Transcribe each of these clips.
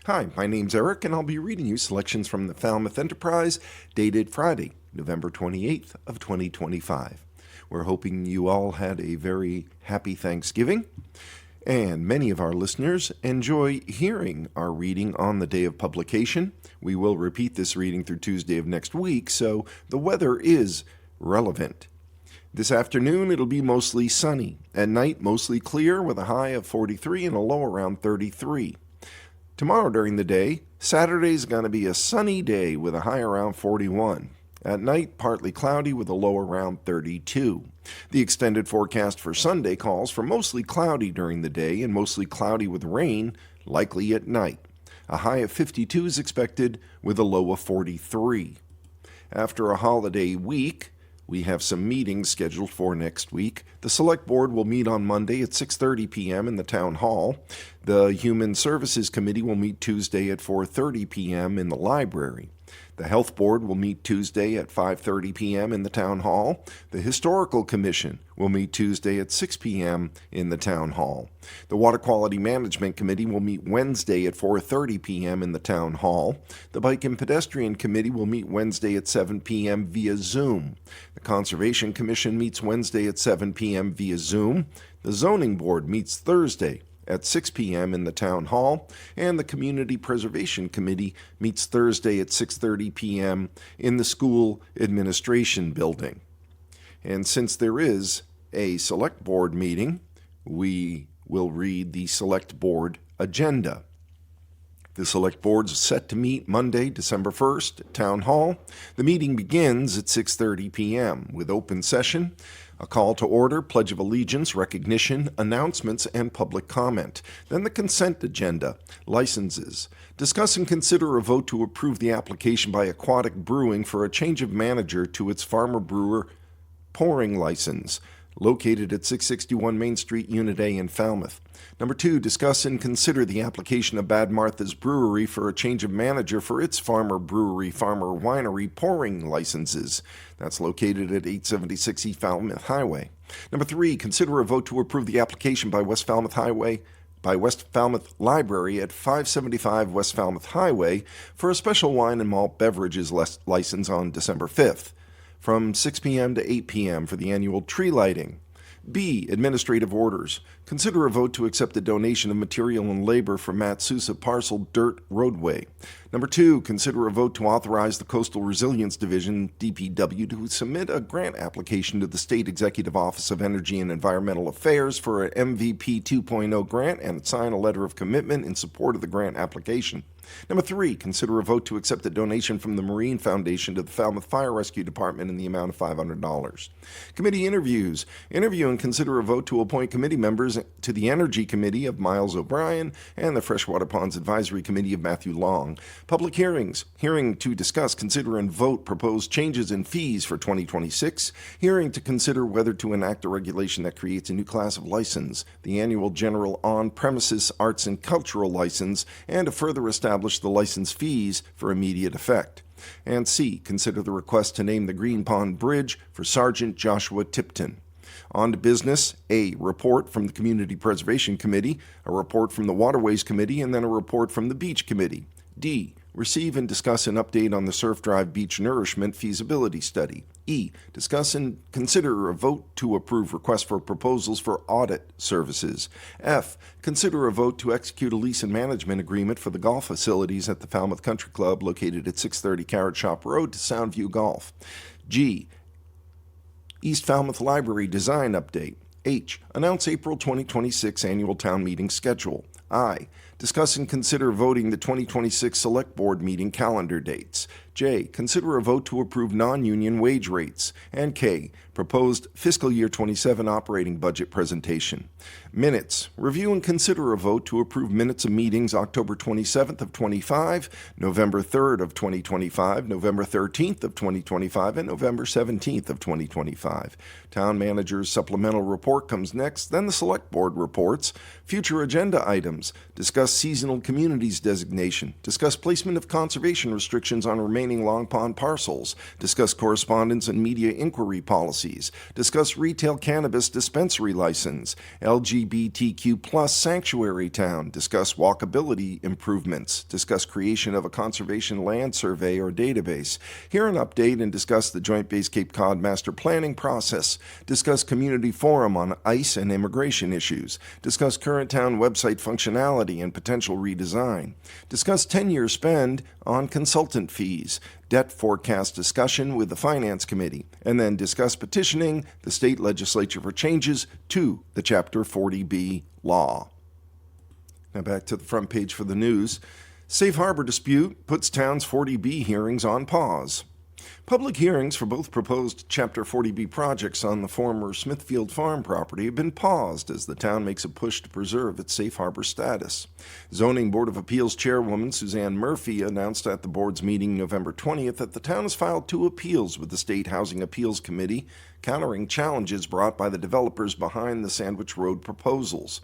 Hi, my name's Eric, and I'll be reading you selections from the Falmouth Enterprise, dated Friday, November 28th of 2025. We're hoping you all had a very happy Thanksgiving, and many of our listeners enjoy hearing our reading on the day of publication. We will repeat this reading through Tuesday of next week, so the weather is relevant. This afternoon, it'll be mostly sunny. At night, mostly clear with a high of 43 and a low around 33. Tomorrow during the day, Saturday's going to be a sunny day with a high around 41. At night, partly cloudy with a low around 32. The extended forecast for Sunday calls for mostly cloudy during the day and mostly cloudy with rain, likely at night. A high of 52 is expected with a low of 43. After a holiday week, we have some meetings scheduled for next week. The Select Board will meet on Monday at 6:30 p.m. in the Town Hall. The Human Services Committee will meet Tuesday at 4:30 p.m. in the library. The Health Board will meet Tuesday at 5:30 p.m. in the Town Hall. The Historical Commission will meet Tuesday at 6 p.m. in the Town Hall. The Water Quality Management Committee will meet Wednesday at 4:30 p.m. in the Town Hall. The Bike and Pedestrian Committee will meet Wednesday at 7 p.m. via Zoom. The Conservation Commission meets Wednesday at 7 p.m. via Zoom. The Zoning Board meets Thursday at 6 p.m. in the Town Hall, and the Community Preservation Committee meets Thursday at 6:30 p.m. in the School Administration Building. And since there is a Select Board meeting, we will read the Select Board agenda. The Select Board is set to meet Monday, December 1st at Town Hall. The meeting begins at 6:30 p.m. with open session, a call to order, pledge of allegiance, recognition, announcements, and public comment. Then the consent agenda, licenses. Discuss and consider a vote to approve the application by Aquatic Brewing for a change of manager to its farmer brewer pouring license, located at 661 Main Street, Unit A in Falmouth. Number 2, discuss and consider the application of Bad Martha's Brewery for a change of manager for its farmer brewery, farmer winery pouring licenses. That's located at 876 East Falmouth Highway. Number 3, consider a vote to approve the application by West Falmouth Library at 575 West Falmouth Highway for a special wine and malt beverages license on December 5th. From 6 p.m. to 8 p.m. for the annual tree lighting. B. Administrative orders. Consider a vote to accept the donation of material and labor for Matt Sousa Parcel Dirt Roadway. Number 2. Consider a vote to authorize the Coastal Resilience Division, DPW, to submit a grant application to the State Executive Office of Energy and Environmental Affairs for an MVP 2.0 grant and sign a letter of commitment in support of the grant application. Number 3, consider a vote to accept a donation from the Marine Foundation to the Falmouth Fire Rescue Department in the amount of $500. Committee interviews. Interview and consider a vote to appoint committee members to the Energy Committee of Miles O'Brien and the Freshwater Ponds Advisory Committee of Matthew Long. Public hearings. Hearing to discuss, consider, and vote proposed changes in fees for 2026. Hearing to consider whether to enact a regulation that creates a new class of license, the annual general on-premises arts and cultural license, and to further establish the license fees for immediate effect. And C, consider the request to name the Green Pond Bridge for Sergeant Joshua Tipton. On to business. A, report from the Community Preservation Committee, a report from the Waterways Committee, and then a report from the Beach Committee. D, receive and discuss an update on the Surf Drive Beach Nourishment Feasibility Study. E, discuss and consider a vote to approve requests for proposals for audit services. F, consider a vote to execute a lease and management agreement for the golf facilities at the Falmouth Country Club located at 630 Carrot Shop Road to Soundview Golf. G, East Falmouth Library Design Update. H, announce April 2026 annual town meeting schedule. I, discuss and consider voting the 2026 Select Board meeting calendar dates. J, consider a vote to approve non-union wage rates. And K, proposed fiscal year 27 operating budget presentation. Minutes. Review and consider a vote to approve minutes of meetings October 27th of 25, November 3rd of 2025, November 13th of 2025, and November 17th of 2025. Town Manager's supplemental report comes next, then the Select Board reports. Future agenda items. Discuss seasonal communities designation. Discuss placement of conservation restrictions on remaining remaining Long Pond parcels, discuss correspondence and media inquiry policies, discuss retail cannabis dispensary license, LGBTQ plus sanctuary town, discuss walkability improvements, discuss creation of a conservation land survey or database, hear an update and discuss the Joint Base Cape Cod master planning process, discuss community forum on ICE and immigration issues, discuss current town website functionality and potential redesign, discuss 10-year spend on consultant fees, debt forecast discussion with the Finance Committee, and then discuss petitioning the state legislature for changes to the Chapter 40B law. Now back to the front page for the news. Safe harbor dispute puts town's 40B hearings on pause. Public hearings for both proposed Chapter 40B projects on the former Smithfield Farm property have been paused as the town makes a push to preserve its safe harbor status. Zoning Board of Appeals Chairwoman Suzanne Murphy announced at the board's meeting November 20th that the town has filed 2 appeals with the State Housing Appeals Committee, countering challenges brought by the developers behind the Sandwich Road proposals.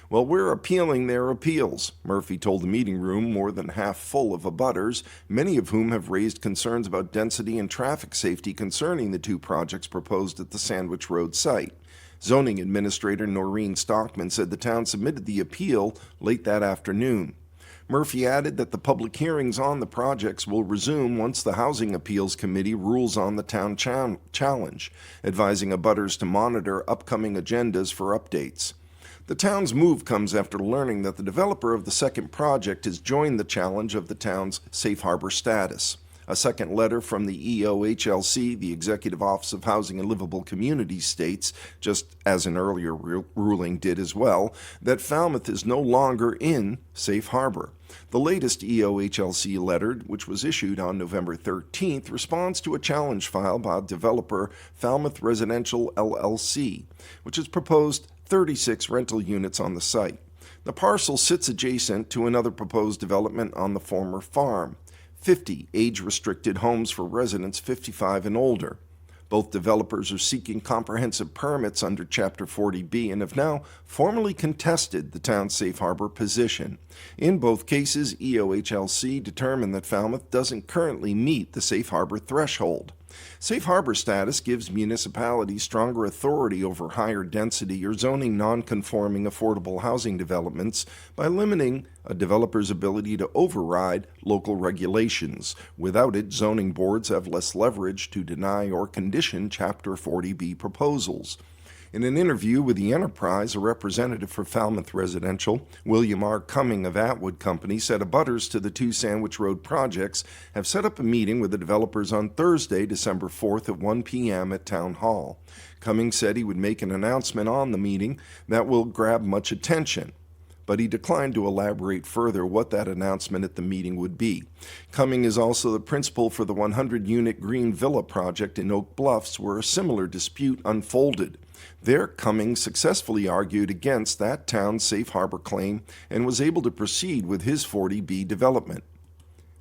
"Well, we're appealing their appeals," Murphy told the meeting room, more than half full of abutters, many of whom have raised concerns about density and traffic safety concerning the 2 projects proposed at the Sandwich Road site. Zoning Administrator Noreen Stockman said the town submitted the appeal late that afternoon. Murphy added that the public hearings on the projects will resume once the Housing Appeals Committee rules on the town challenge, advising abutters to monitor upcoming agendas for updates. The town's move comes after learning that the developer of the second project has joined the challenge of the town's safe harbor status. A second letter from the EOHLC, the Executive Office of Housing and Livable Communities, states, just as an earlier ruling did as well, that Falmouth is no longer in safe harbor. The latest EOHLC letter, which was issued on November 13th, responds to a challenge filed by developer Falmouth Residential LLC, which has proposed 36 rental units on the site. The parcel sits adjacent to another proposed development on the former farm, 50 age-restricted homes for residents 55 and older. Both developers are seeking comprehensive permits under Chapter 40B and have now formally contested the town's safe harbor position. In both cases, EOHLC determined that Falmouth doesn't currently meet the safe harbor threshold. Safe harbor status gives municipalities stronger authority over higher density or zoning non-conforming affordable housing developments by limiting a developer's ability to override local regulations. Without it, zoning boards have less leverage to deny or condition Chapter 40B proposals. In an interview with the Enterprise, a representative for Falmouth Residential, William R. Cumming of Atwood Company, said abutters to the 2 Sandwich Road projects have set up a meeting with the developers on Thursday, December 4th at 1 p.m. at Town Hall. Cumming said he would make an announcement on the meeting that will grab much attention, but he declined to elaborate further what that announcement at the meeting would be. Cumming is also the principal for the 100-unit Green Villa project in Oak Bluffs, where a similar dispute unfolded. There, Cumming successfully argued against that town's safe harbor claim and was able to proceed with his 40B development.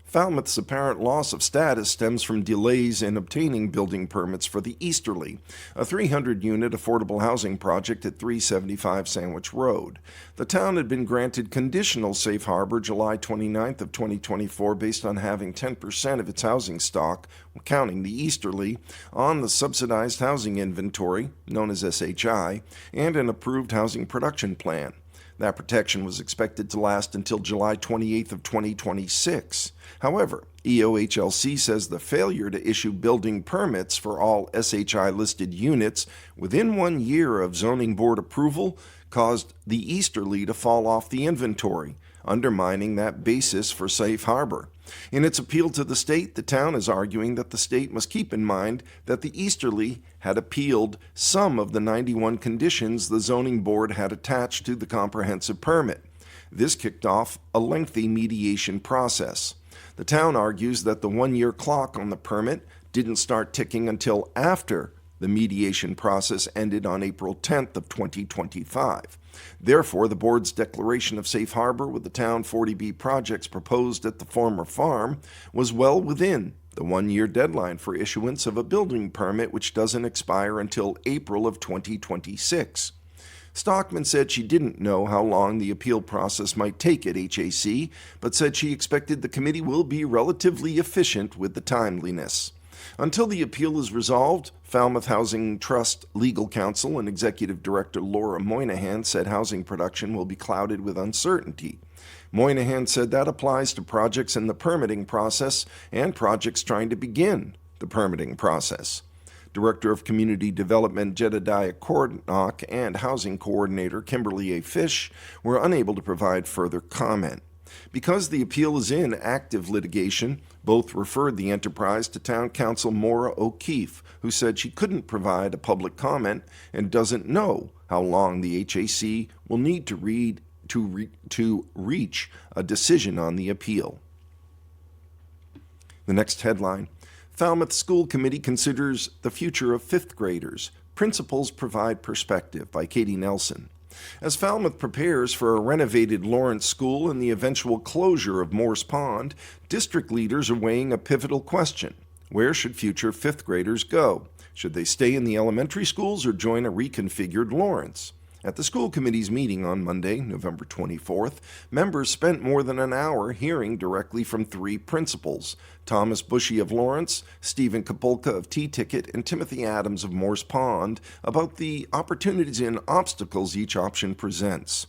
Falmouth's apparent loss of status stems from delays in obtaining building permits for the Easterly, a 300-unit affordable housing project at 375 Sandwich Road. The town had been granted conditional safe harbor July 29th of 2024 based on having 10% of its housing stock, counting the Easterly, on the subsidized housing inventory, known as SHI, and an approved housing production plan. That protection was expected to last until July 28th of 2026. However, EOHLC says the failure to issue building permits for all SHI-listed units within 1 year of zoning board approval caused the Easterly to fall off the inventory, undermining that basis for safe harbor. In its appeal to the state, the town is arguing that the state must keep in mind that the Easterly had appealed some of the 91 conditions the zoning board had attached to the comprehensive permit. This kicked off a lengthy mediation process. The town argues that the 1-year clock on the permit didn't start ticking until after the mediation process ended on April 10th of 2025. Therefore, the board's declaration of safe harbor with the town 40B projects proposed at the former farm was well within the 1-year deadline for issuance of a building permit, which doesn't expire until April of 2026. Stockman said she didn't know how long the appeal process might take at HAC, but said she expected the committee will be relatively efficient with the timeliness. Until the appeal is resolved, Falmouth Housing Trust legal counsel and executive director Laura Moynihan said housing production will be clouded with uncertainty. Moynihan said that applies to projects in the permitting process and projects trying to begin the permitting process. Director of Community Development Jedediah Kornock and Housing Coordinator Kimberly A. Fish were unable to provide further comment. Because the appeal is in active litigation, both referred the enterprise to Town Council Maura O'Keefe, who said she couldn't provide a public comment and doesn't know how long the HAC will need to reach a decision on the appeal. The next headline: Falmouth School Committee considers the future of fifth graders. Principals provide perspective, by Katie Nelson. As Falmouth prepares for a renovated Lawrence School and the eventual closure of Morse Pond, district leaders are weighing a pivotal question. Where should future fifth graders go? Should they stay in the elementary schools or join a reconfigured Lawrence? At the school committee's meeting on Monday, November 24th, members spent more than an hour hearing directly from three principals: Thomas Bushy of Lawrence, Stephen Kapulka of T-Ticket, and Timothy Adams of Morse Pond, about the opportunities and obstacles each option presents.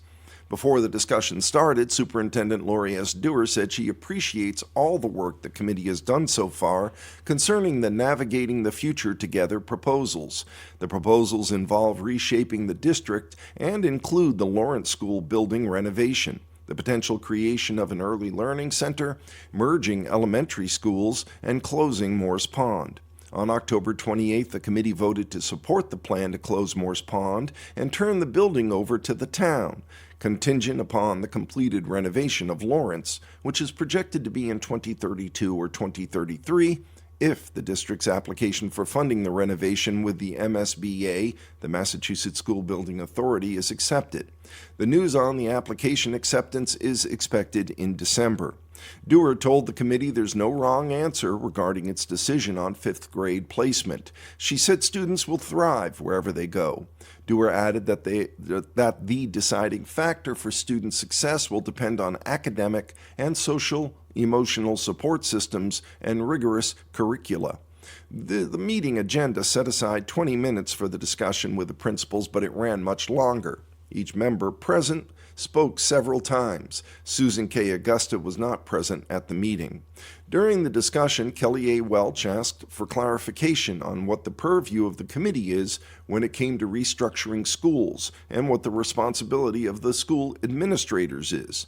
Before the discussion started, Superintendent Lori S. Dewar said she appreciates all the work the committee has done so far concerning the Navigating the Future Together proposals. The proposals involve reshaping the district and include the Lawrence School building renovation, the potential creation of an early learning center, merging elementary schools, and closing Morse Pond. On October 28th, the committee voted to support the plan to close Morse Pond and turn the building over to the town, contingent upon the completed renovation of Lawrence, which is projected to be in 2032 or 2033 if the district's application for funding the renovation with the MSBA, the Massachusetts School Building Authority, is accepted. The news on the application acceptance is expected in December. Dewar told the committee there's no wrong answer regarding its decision on fifth grade placement. She said students will thrive wherever they go. Dewar added that the deciding factor for student success will depend on academic and social emotional support systems and rigorous curricula. The meeting agenda set aside 20 minutes for the discussion with the principals, but it ran much longer. Each member present spoke several times. Susan K. Augusta was not present at the meeting. During the discussion, Kelly A. Welch asked for clarification on what the purview of the committee is when it came to restructuring schools and what the responsibility of the school administrators is.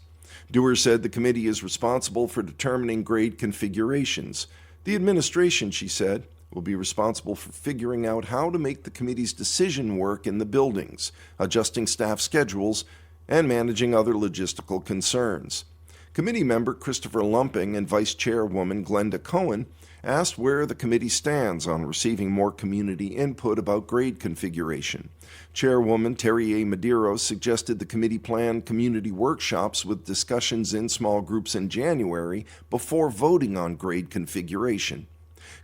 Dewar said the committee is responsible for determining grade configurations. The administration, she said, will be responsible for figuring out how to make the committee's decision work in the buildings, adjusting staff schedules, and managing other logistical concerns. Committee member Christopher Lumping and Vice Chairwoman Glenda Cohen asked where the committee stands on receiving more community input about grade configuration. Chairwoman Terry A. Medeiros suggested the committee plan community workshops with discussions in small groups in January before voting on grade configuration.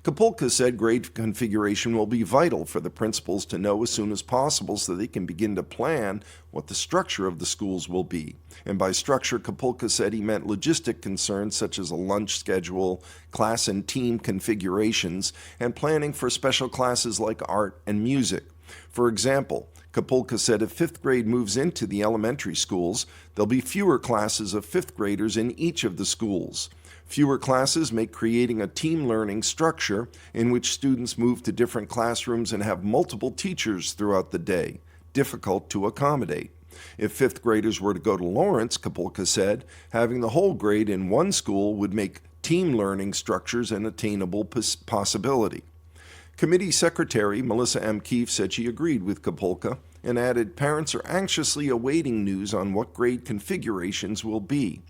Kapulka said grade configuration will be vital for the principals to know as soon as possible so they can begin to plan what the structure of the schools will be. And by structure, Kapulka said he meant logistic concerns such as a lunch schedule, class and team configurations, and planning for special classes like art and music. For example, Kapulka said if fifth grade moves into the elementary schools, there'll be fewer classes of fifth graders in each of the schools. Fewer classes make creating a team learning structure in which students move to different classrooms and have multiple teachers throughout the day difficult to accommodate. If fifth graders were to go to Lawrence, Kapulka said, having the whole grade in one school would make team learning structures an attainable possibility. Committee Secretary Melissa M. Keefe said she agreed with Kapulka and added parents are anxiously awaiting news on what grade configurations will be.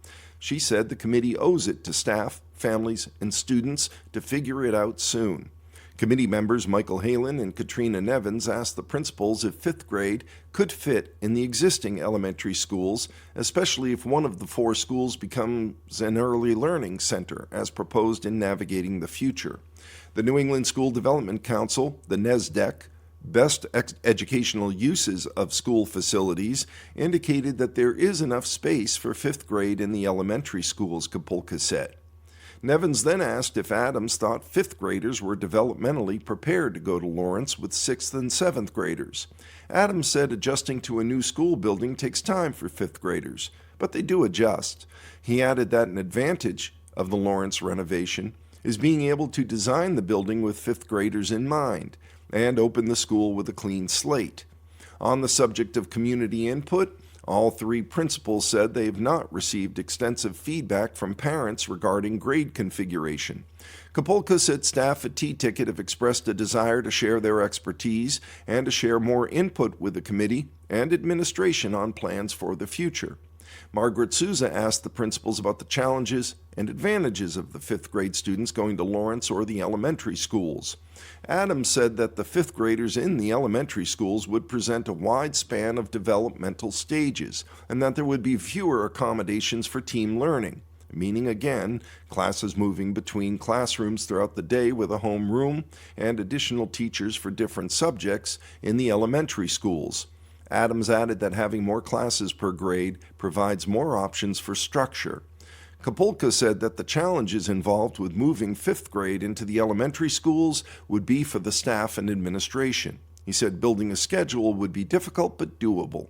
She said the committee owes it to staff, families, and students to figure it out soon. Committee members Michael Halen and Katrina Nevins asked the principals if fifth grade could fit in the existing elementary schools, especially if one of the four schools becomes an early learning center, as proposed in Navigating the Future. The New England School Development Council, the NESDEC, Best educational uses of school facilities indicated that there is enough space for fifth grade in the elementary schools, Kapulka said. Nevins then asked if Adams thought fifth graders were developmentally prepared to go to Lawrence with sixth and seventh graders. Adams said adjusting to a new school building takes time for fifth graders, but they do adjust. He added that an advantage of the Lawrence renovation is being able to design the building with fifth graders in mind and open the school with a clean slate. On the subject of community input, all three principals said they have not received extensive feedback from parents regarding grade configuration. Kapulka said staff at T-Ticket have expressed a desire to share their expertise and to share more input with the committee and administration on plans for the future. Margaret Souza asked the principals about the challenges and advantages of the fifth grade students going to Lawrence or the elementary schools. Adams said that the fifth graders in the elementary schools would present a wide span of developmental stages and that there would be fewer accommodations for team learning, meaning again, classes moving between classrooms throughout the day with a home room and additional teachers for different subjects in the elementary schools. Adams added that having more classes per grade provides more options for structure. Kapulka said that the challenges involved with moving fifth grade into the elementary schools would be for the staff and administration. He said building a schedule would be difficult but doable.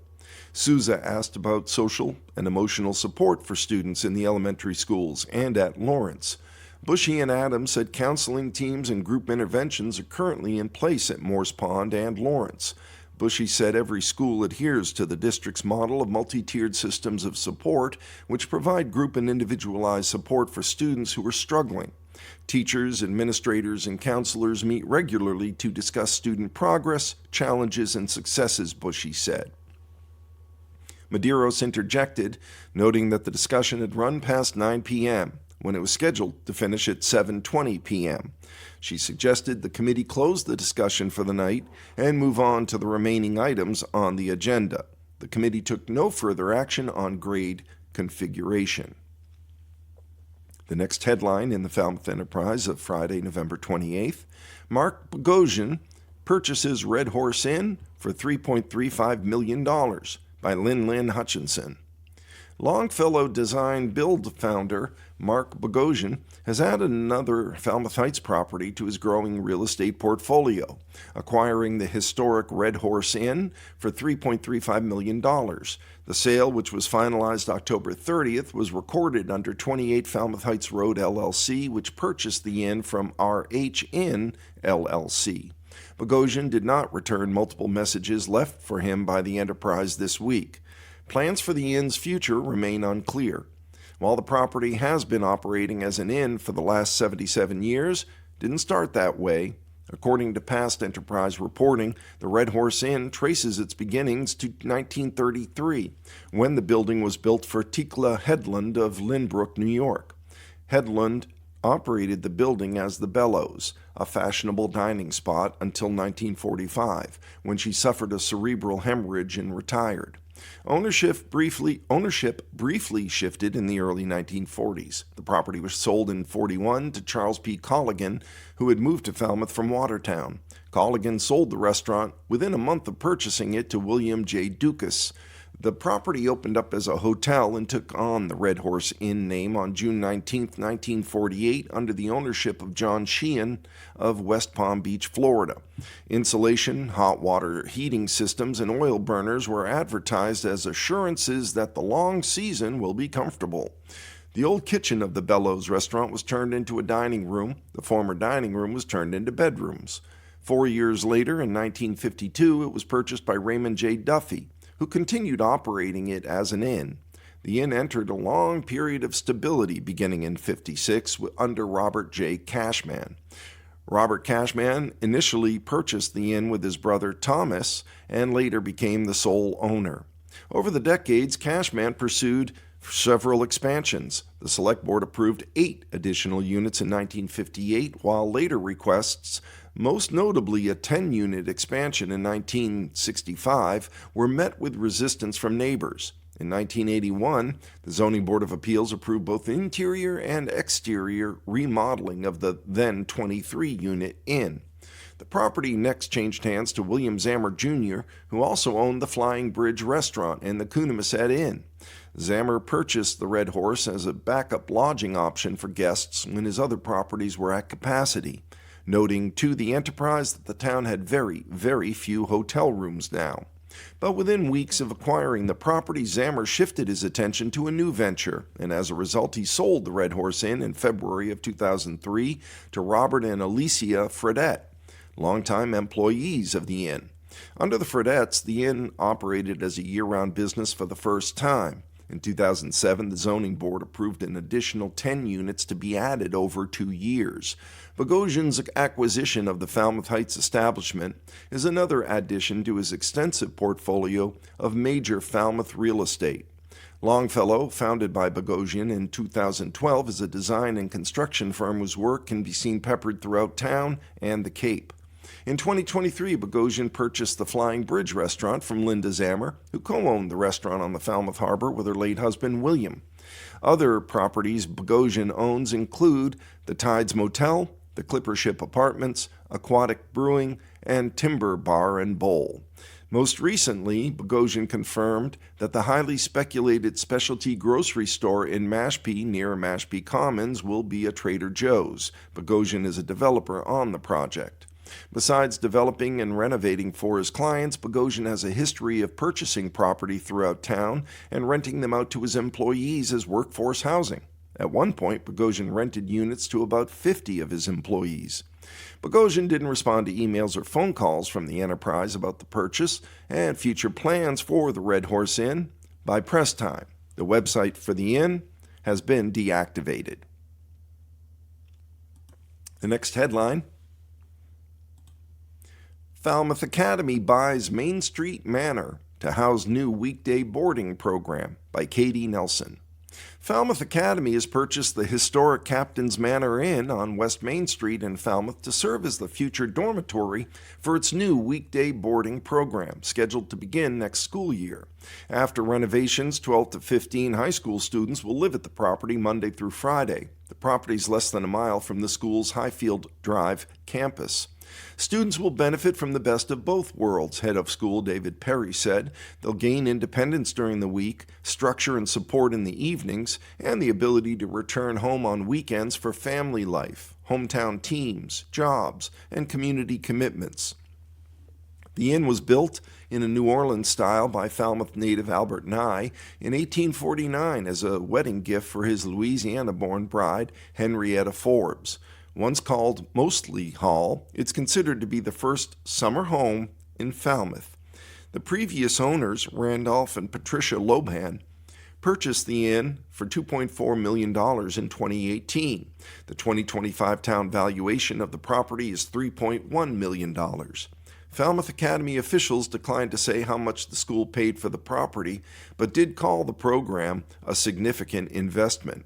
Souza asked about social and emotional support for students in the elementary schools and at Lawrence. Bushy and Adams said counseling teams and group interventions are currently in place at Morse Pond and Lawrence. Bushy said every school adheres to the district's model of multi-tiered systems of support, which provide group and individualized support for students who are struggling. Teachers, administrators, and counselors meet regularly to discuss student progress, challenges, and successes, Bushy said. Medeiros interjected, noting that the discussion had run past 9 p.m., when it was scheduled to finish at 7:20 p.m. She suggested the committee close the discussion for the night and move on to the remaining items on the agenda. The committee took no further action on grade configuration. The next headline in the Falmouth Enterprise of Friday, November 28th, Mark Bogosian purchases Red Horse Inn for $3.35 million by Lynn Hutchinson. Longfellow Design Build founder Mark Bogosian has added another Falmouth Heights property to his growing real estate portfolio, acquiring the historic Red Horse Inn for $3.35 million. The sale, which was finalized October 30th, was recorded under 28 Falmouth Heights Road LLC, which purchased the inn from RH Inn LLC. Bogosian did not return multiple messages left for him by the enterprise this week. Plans for the inn's future remain unclear. While the property has been operating as an inn for the last 77 years, it didn't start that way. According to past enterprise reporting, the Red Horse Inn traces its beginnings to 1933, when the building was built for Tekla Headland of Lynbrook, New York. Headland operated the building as the Bellows, a fashionable dining spot, until 1945, when she suffered a cerebral hemorrhage and retired. Ownership briefly shifted in the early 1940s. The property was sold in 1941 to Charles P. Colligan, who had moved to Falmouth from Watertown. Colligan sold the restaurant within a month of purchasing it to William J. Dukas. The property opened up as a hotel and took on the Red Horse Inn name on June 19, 1948, under the ownership of John Sheehan of West Palm Beach, Florida. Insulation, hot water heating systems, and oil burners were advertised as assurances that the long season will be comfortable. The old kitchen of the Bellows restaurant was turned into a dining room. The former dining room was turned into bedrooms. 4 years later, in 1952, it was purchased by Raymond J. Duffy, who continued operating it as an inn. The inn entered a long period of stability beginning in 1956 under Robert J. Cashman. Robert Cashman initially purchased the inn with his brother Thomas and later became the sole owner. Over the decades, Cashman pursued several expansions. The Select Board approved 8 additional units in 1958, while later requests, most notably a 10-unit expansion in 1965, were met with resistance from neighbors. In 1981, the Zoning Board of Appeals approved both interior and exterior remodeling of the then 23-unit inn. The property next changed hands to William Zammer Jr., who also owned the Flying Bridge restaurant and the Coonamessett Inn. Zammer purchased the Red Horse as a backup lodging option for guests when his other properties were at capacity, noting to the Enterprise that the town had very, very few hotel rooms now. But within weeks of acquiring the property, Zammer shifted his attention to a new venture, and as a result he sold the Red Horse Inn in February of 2003 to Robert and Alicia Fredette, longtime employees of the inn. Under the Fredettes, the inn operated as a year-round business for the first time. In 2007, the zoning board approved an additional 10 units to be added over 2 years. Bogosian's acquisition of the Falmouth Heights establishment is another addition to his extensive portfolio of major Falmouth real estate. Longfellow, founded by Bogosian in 2012, is a design and construction firm whose work can be seen peppered throughout town and the Cape. In 2023, Bogosian purchased the Flying Bridge restaurant from Linda Zammer, who co-owned the restaurant on the Falmouth Harbor with her late husband, William. Other properties Bogosian owns include the Tides Motel, the Clipper Ship Apartments, Aquatic Brewing, and Timber Bar and Bowl. Most recently, Bogosian confirmed that the highly speculated specialty grocery store in Mashpee near Mashpee Commons will be a Trader Joe's. Bogosian is a developer on the project. Besides developing and renovating for his clients, Bogosian has a history of purchasing property throughout town and renting them out to his employees as workforce housing. At one point, Bogosian rented units to about 50 of his employees. Bogosian didn't respond to emails or phone calls from the Enterprise about the purchase and future plans for the Red Horse Inn. By press time, the website for the inn has been deactivated. The next headline: Falmouth Academy buys Main Street Manor to house new weekday boarding program, by Katie Nelson. Falmouth Academy has purchased the historic Captain's Manor Inn on West Main Street in Falmouth to serve as the future dormitory for its new weekday boarding program, scheduled to begin next school year. After renovations, 12 to 15 high school students will live at the property Monday through Friday. The property is less than a mile from the school's Highfield Drive campus. Students will benefit from the best of both worlds, head of school David Perry said. They'll gain independence during the week, structure and support in the evenings, and the ability to return home on weekends for family life, hometown teams, jobs, and community commitments. The inn was built in a New Orleans style by Falmouth native Albert Nye in 1849 as a wedding gift for his Louisiana-born bride, Henrietta Forbes. Once called Mostley Hall, it's considered to be the first summer home in Falmouth. The previous owners, Randolph and Patricia Loban, purchased the inn for $2.4 million in 2018. The 2025 town valuation of the property is $3.1 million. Falmouth Academy officials declined to say how much the school paid for the property, but did call the program a significant investment.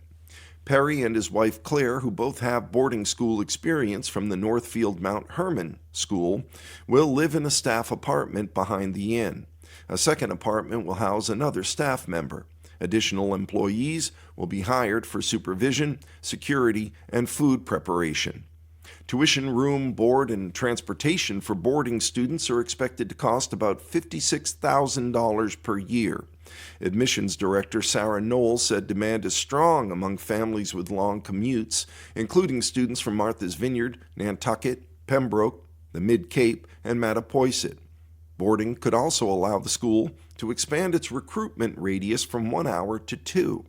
Perry and his wife Claire, who both have boarding school experience from the Northfield Mount Herman School, will live in a staff apartment behind the inn. A second apartment will house another staff member. Additional employees will be hired for supervision, security, and food preparation. Tuition, room, board, and transportation for boarding students are expected to cost about $56,000 per year. Admissions Director Sarah Knoll said demand is strong among families with long commutes, including students from Martha's Vineyard, Nantucket, Pembroke, the Mid-Cape, and Mattapoisett. Boarding could also allow the school to expand its recruitment radius from 1 hour to 2.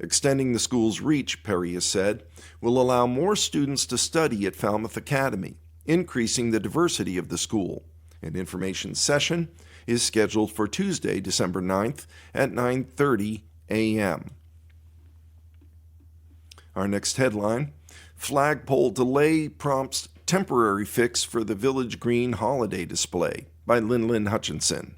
Extending the school's reach, Perry has said, will allow more students to study at Falmouth Academy, increasing the diversity of the school. An information session is scheduled for Tuesday, December 9th at 9:30 a.m. Our next headline: Flagpole delay prompts temporary fix for the Village Green holiday display, by Lynn Hutchinson.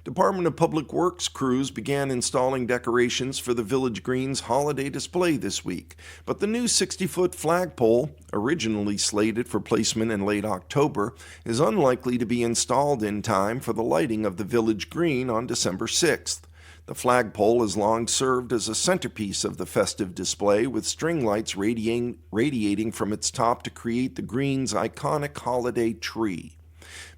Department of Public Works crews began installing decorations for the Village Green's holiday display this week, but the new 60-foot flagpole, originally slated for placement in late October, is unlikely to be installed in time for the lighting of the Village Green on December 6th. The The flagpole has long served as a centerpiece of the festive display, with string lights radiating from its top to create the green's iconic holiday tree.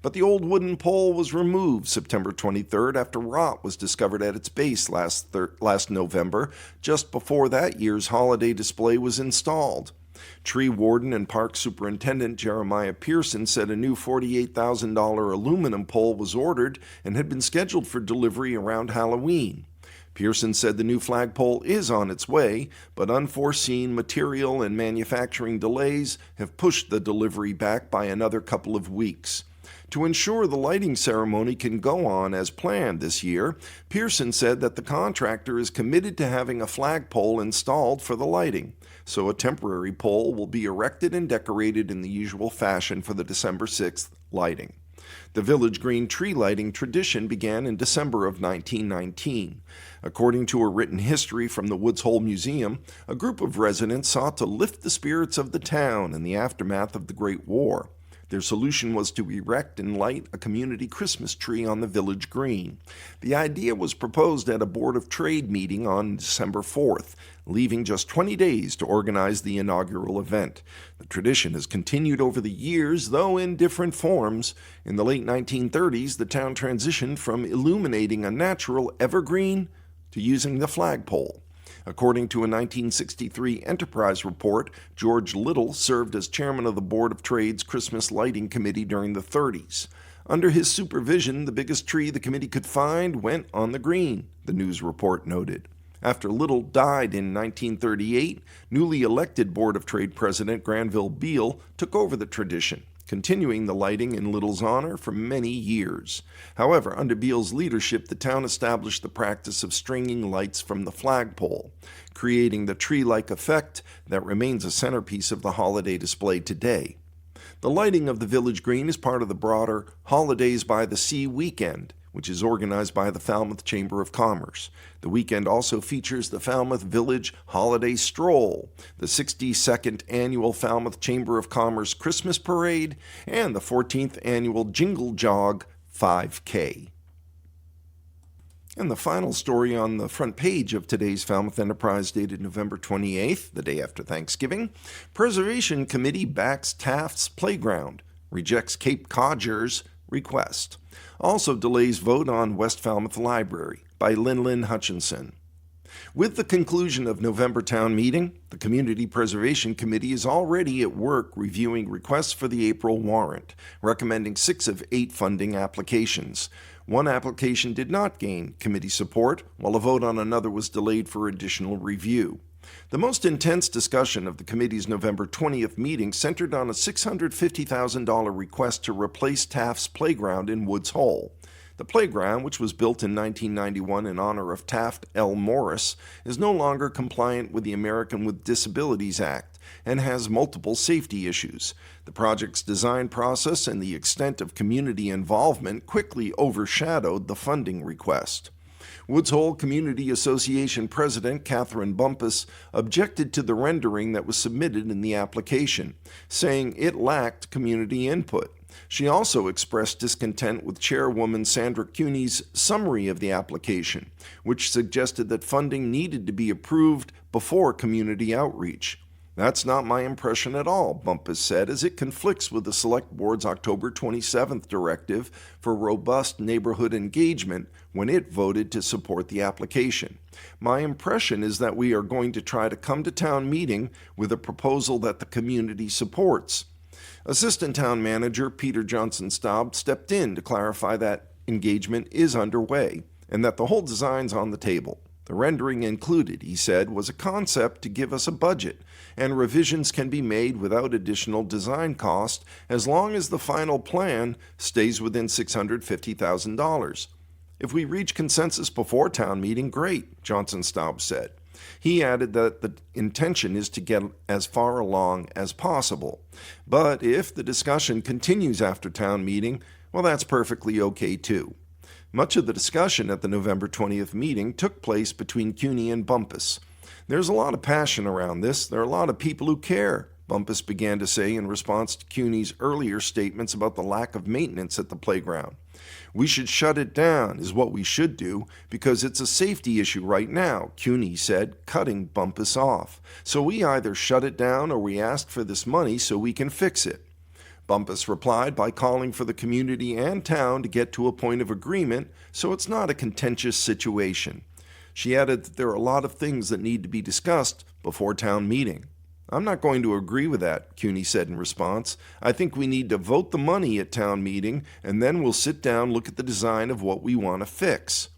But the old wooden pole was removed September 23rd after rot was discovered at its base last November, just before that year's holiday display was installed. Tree warden and park superintendent Jeremiah Pearson said a new $48,000 aluminum pole was ordered and had been scheduled for delivery around Halloween. Pearson said the new flagpole is on its way, but unforeseen material and manufacturing delays have pushed the delivery back by another couple of weeks. To ensure the lighting ceremony can go on as planned this year, Pearson said that the contractor is committed to having a flagpole installed for the lighting, so a temporary pole will be erected and decorated in the usual fashion for the December 6th lighting. The Village Green tree lighting tradition began in December of 1919. According to a written history from the Woods Hole Museum, a group of residents sought to lift the spirits of the town in the aftermath of the Great War. Their solution was to erect and light a community Christmas tree on the village green. The idea was proposed at a Board of Trade meeting on December 4th, leaving just 20 days to organize the inaugural event. The tradition has continued over the years, though in different forms. In the late 1930s, the town transitioned from illuminating a natural evergreen to using the flagpole. According to a 1963 Enterprise report, George Little served as chairman of the Board of Trade's Christmas Lighting Committee during the 30s. Under his supervision, the biggest tree the committee could find went on the green, the news report noted. After Little died in 1938, newly elected Board of Trade President Granville Beal took over the tradition, continuing the lighting in Little's honor for many years. However, under Beal's leadership, the town established the practice of stringing lights from the flagpole, creating the tree-like effect that remains a centerpiece of the holiday display today. The lighting of the village green is part of the broader Holidays by the Sea weekend, which is organized by the Falmouth Chamber of Commerce. The weekend also features the Falmouth Village Holiday Stroll, the 62nd Annual Falmouth Chamber of Commerce Christmas Parade, and the 14th Annual Jingle Jog 5K. And the final story on the front page of today's Falmouth Enterprise, dated November 28th, the day after Thanksgiving. Preservation Committee backs Taft's Playground, rejects Cape Codger's request. Also delays vote on West Falmouth Library, by Lynn Hutchinson. With the conclusion of November town meeting, the Community Preservation Committee is already at work reviewing requests for the April warrant, recommending 6 of 8 funding applications. One application did not gain committee support, while a vote on another was delayed for additional review. The most intense discussion of the committee's November 20th meeting centered on a $650,000 request to replace Taft's Playground in Woods Hole. The playground, which was built in 1991 in honor of Taft L. Morris, is no longer compliant with the American with Disabilities Act and has multiple safety issues. The project's design process and the extent of community involvement quickly overshadowed the funding request. Woods Hole Community Association President Catherine Bumpus objected to the rendering that was submitted in the application, saying it lacked community input. She also expressed discontent with Chairwoman Sandra Cuney's summary of the application, which suggested that funding needed to be approved before community outreach. "That's not my impression at all," Bumpus said, as it conflicts with the Select Board's October 27th directive for robust neighborhood engagement when it voted to support the application. "My impression is that we are going to try to come to town meeting with a proposal that the community supports." Assistant Town Manager Peter Johnson-Staub stepped in to clarify that engagement is underway and that the whole design's on the table. The rendering included, he said, was a concept to give us a budget, and revisions can be made without additional design cost as long as the final plan stays within $650,000. "If we reach consensus before town meeting, great," Johnson-Staub said. He added that the intention is to get as far along as possible. But if the discussion continues after town meeting, well, that's perfectly okay too. Much of the discussion at the November 20th meeting took place between Cuney and Bumpus. "There's a lot of passion around this. There are a lot of people who care," Bumpus began to say in response to CUNY's earlier statements about the lack of maintenance at the playground. "We should shut it down, is what we should do, because it's a safety issue right now," CUNY said, cutting Bumpus off. "So we either shut it down or we ask for this money so we can fix it." Bumpus replied by calling for the community and town to get to a point of agreement so it's not a contentious situation. She added that there are a lot of things that need to be discussed before town meeting. "I'm not going to agree with that," CUNY said in response. "I think we need to vote the money at town meeting, and then we'll sit down, look at the design of what we want to fix."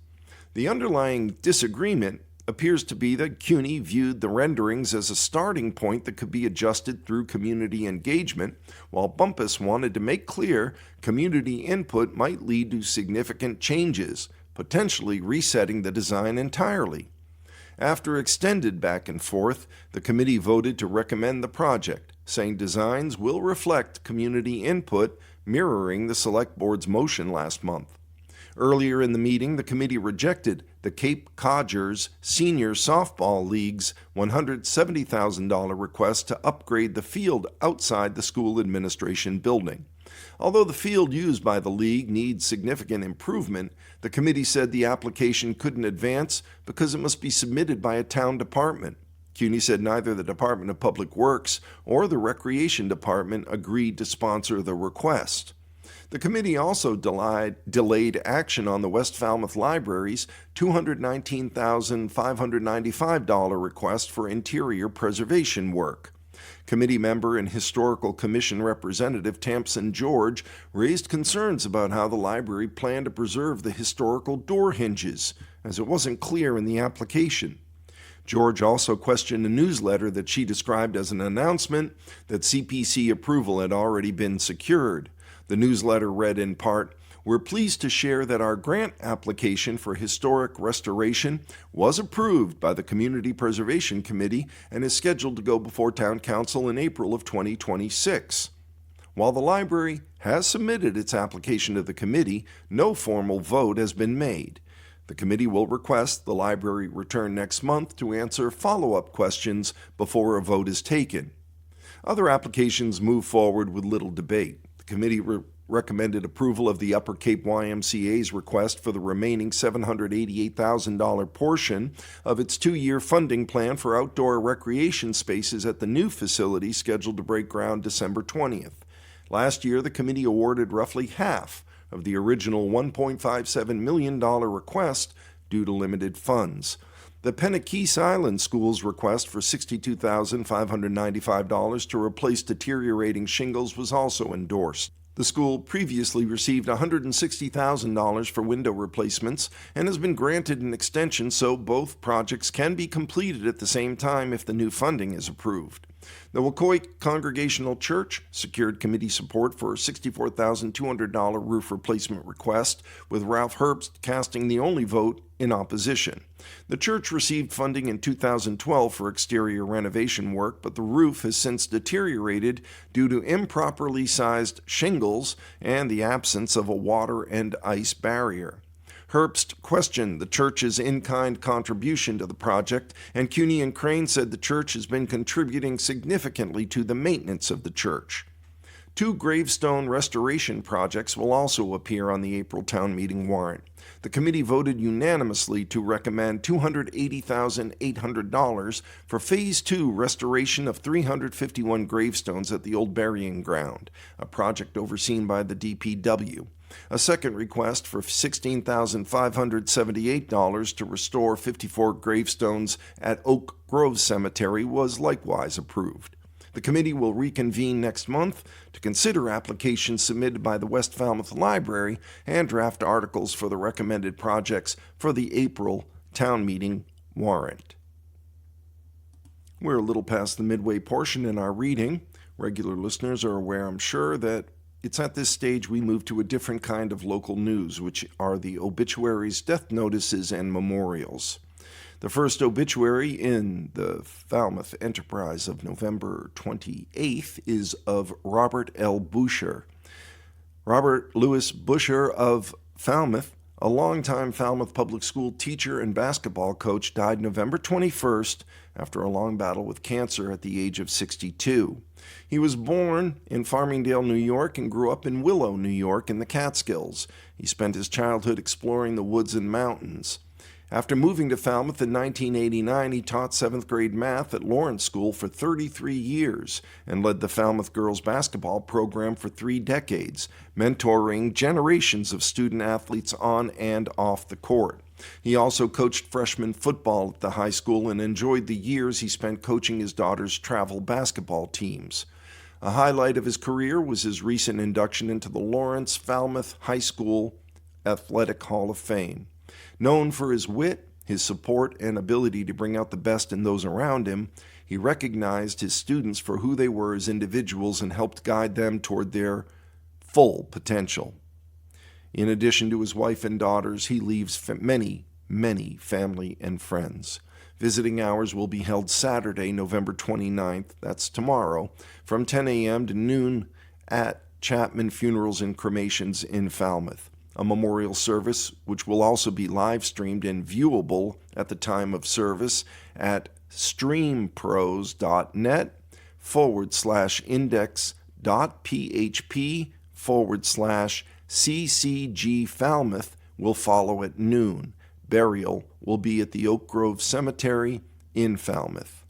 The underlying disagreement appears to be that CUNY viewed the renderings as a starting point that could be adjusted through community engagement, while Bumpus wanted to make clear community input might lead to significant changes, potentially resetting the design entirely. After extended back and forth, the committee voted to recommend the project, saying designs will reflect community input, mirroring the Select Board's motion last month. Earlier in the meeting, the committee rejected the Cape Codgers Senior Softball League's $170,000 request to upgrade the field outside the school administration building. Although the field used by the league needs significant improvement, the committee said the application couldn't advance because it must be submitted by a town department. CUNY said neither the Department of Public Works or the Recreation Department agreed to sponsor the request. The committee also delayed action on the West Falmouth Library's $219,595 request for interior preservation work. Committee member and Historical Commission Representative Tampson George raised concerns about how the library planned to preserve the historical door hinges, as it wasn't clear in the application. George also questioned a newsletter that she described as an announcement that CPC approval had already been secured. The newsletter read in part, "We're pleased to share that our grant application for historic restoration was approved by the Community Preservation Committee and is scheduled to go before Town Council in April of 2026. While the library has submitted its application to the committee, no formal vote has been made. The committee will request the library return next month to answer follow-up questions before a vote is taken." Other applications move forward with little debate. The committee recommended approval of the Upper Cape YMCA's request for the remaining $788,000 portion of its 2-year funding plan for outdoor recreation spaces at the new facility scheduled to break ground December 20th. Last year, the committee awarded roughly half of the original $1.57 million request due to limited funds. The Penaquis Island School's request for $62,595 to replace deteriorating shingles was also endorsed. The school previously received $160,000 for window replacements and has been granted an extension so both projects can be completed at the same time if the new funding is approved. The Wacoit Congregational Church secured committee support for a $64,200 roof replacement request, with Ralph Herbst casting the only vote in opposition. The church received funding in 2012 for exterior renovation work, but the roof has since deteriorated due to improperly sized shingles and the absence of a water and ice barrier. Herbst questioned the church's in-kind contribution to the project, and CUNY and Crane said the church has been contributing significantly to the maintenance of the church. 2 gravestone restoration projects will also appear on the April town meeting warrant. The committee voted unanimously to recommend $280,800 for Phase 2 restoration of 351 gravestones at the old burying ground, a project overseen by the DPW. A second request for $16,578 to restore 54 gravestones at Oak Grove Cemetery was likewise approved. The committee will reconvene next month to consider applications submitted by the West Falmouth Library and draft articles for the recommended projects for the April town meeting warrant. We're a little past the midway portion in our reading. Regular listeners are aware, I'm sure, that it's at this stage we move to a different kind of local news, which are the obituaries, death notices, and memorials. The first obituary in the Falmouth Enterprise of November 28th is of Robert L. Boucher. Robert Louis Boucher of Falmouth, a longtime Falmouth public school teacher and basketball coach, died November 21st after a long battle with cancer at the age of 62. He was born in Farmingdale, New York, and grew up in Willow, New York, in the Catskills. He spent his childhood exploring the woods and mountains. After moving to Falmouth in 1989, he taught 7th grade math at Lawrence School for 33 years and led the Falmouth girls basketball program for 3 decades, mentoring generations of student athletes on and off the court. He also coached freshman football at the high school and enjoyed the years he spent coaching his daughter's travel basketball teams. A highlight of his career was his recent induction into the Lawrence Falmouth High School Athletic Hall of Fame. Known for his wit, his support, and ability to bring out the best in those around him, he recognized his students for who they were as individuals and helped guide them toward their full potential. In addition to his wife and daughters, he leaves many, many family and friends. Visiting hours will be held Saturday, November 29th, that's tomorrow, from 10 a.m. to noon at Chapman Funerals and Cremations in Falmouth. A memorial service, which will also be live streamed and viewable at the time of service at streamprose.net/index.php/CCG Falmouth will follow at noon. Burial will be at the Oak Grove Cemetery in Falmouth.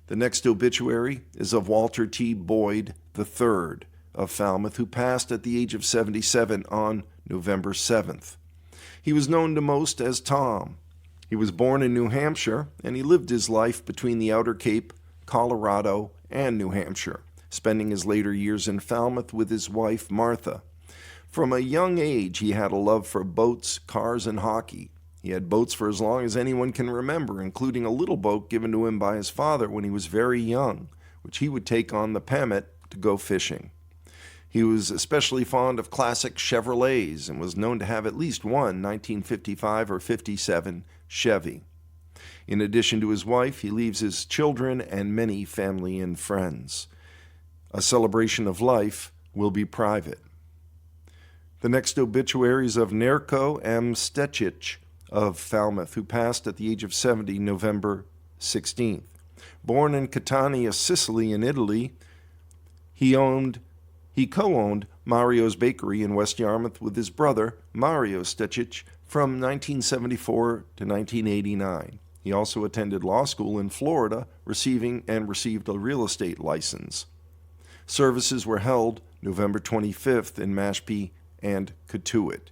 The next obituary is of Walter T. Boyd III of Falmouth, who passed at the age of 77 on November 7th. He was known to most as Tom. He was born in New Hampshire, and he lived his life between the Outer Cape, Colorado, and New Hampshire, spending his later years in Falmouth with his wife, Martha. From a young age, he had a love for boats, cars, and hockey. He had boats for as long as anyone can remember, including a little boat given to him by his father when he was very young, which he would take on the Pemmet to go fishing. He was especially fond of classic Chevrolets and was known to have at least one 1955 or 57 Chevy. In addition to his wife, he leaves his children and many family and friends. A celebration of life will be private. The next obituary is of Nerko M. Stecic of Falmouth, who passed at the age of 70, November 16th. Born in Catania, Sicily, in Italy, he co-owned Mario's Bakery in West Yarmouth with his brother, Mario Stecic, from 1974 to 1989. He also attended law school in Florida, received a real estate license. Services were held November 25th in Mashpee and Cotuit.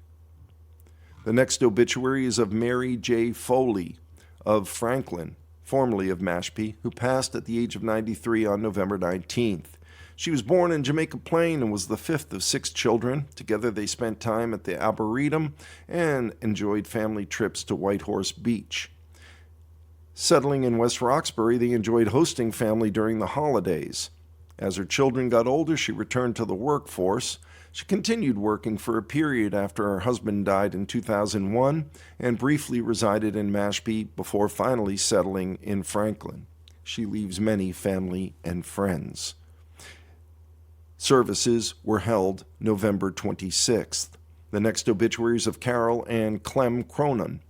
The next obituary is of Mary J. Foley of Franklin, formerly of Mashpee, who passed at the age of 93 on November 19th. She was born in Jamaica Plain and was the 5th of 6 children. Together they spent time at the Arboretum and enjoyed family trips to Whitehorse Beach. Settling in West Roxbury, they enjoyed hosting family during the holidays. As her children got older, she returned to the workforce. She continued working for a period after her husband died in 2001 and briefly resided in Mashpee before finally settling in Franklin. She leaves many family and friends. Services were held November 26th. The next obituaries of Carol and Clem Cronin,